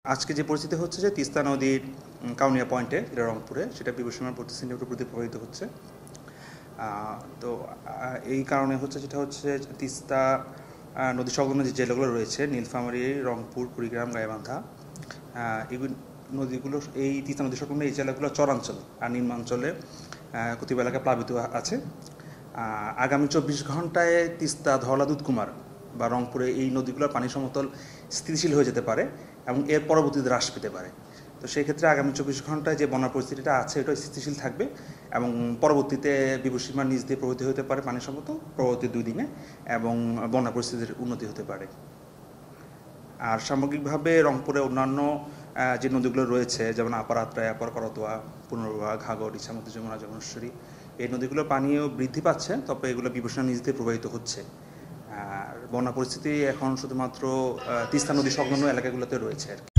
আজকে যে পরিস্থিতি হচ্ছে যে তিস্তা নদীর কাউনিয়া পয়েন্টে যেটা রংপুরে সেটা বিভূষণের 25 সেন্টিমিটার প্রতি প্রবাহিত হচ্ছে। তো এই কারণে হচ্ছে যেটা হচ্ছে তিস্তা নদী সংলগ্ন যে জেলাগুলো রয়েছে নীলফামারী, রংপুর, কুড়িগ্রাম, গাইবান্ধা, এগুলো নদীগুলো এই তিস্তা নদী সংলগ্ন এই জেলাগুলো চরাঞ্চল আর নিম্নাঞ্চলে কতিপয় এলাকা প্লাবিত আছে। আগামী 24 ঘন্টায় তিস্তা, ধওলা, দুধকুমার বা রংপুরে এই নদীগুলোর পানি সমতল স্থিতিশীল হয়ে যেতে পারে এবং এর পরবর্তীতে হ্রাস পেতে পারে। তো সেই ক্ষেত্রে আগামী 24 ঘন্টায় যে বন্যার পরিস্থিতিটা আছে এটা স্থিতিশীল থাকবে এবং পরবর্তীতে বিভূষিমার নিচ দিয়ে প্রবাহিত হতে পারে পানি সমতল পরবর্তী 2 দিনে এবং বন্যা পরিস্থিতির উন্নতি হতে পারে। আর সামগ্রিকভাবে রংপুরে অন্যান্য যে নদীগুলো রয়েছে যেমন আপার আত্রাই, আপার করতোয়া, পুনর্ভবা, ঘাঘর, ইছামতি, যমুনা, যমুনেশ্বরী, এই নদীগুলোর পানিও বৃদ্ধি পাচ্ছে, তবে এগুলো বিভূষণের নিচ দিয়ে প্রবাহিত হচ্ছে। আর বন্যা পরিস্থিতি এখন শুধুমাত্র তিস্তা নদী সংলগ্ন এলাকাগুলোতে রয়েছে আর কি।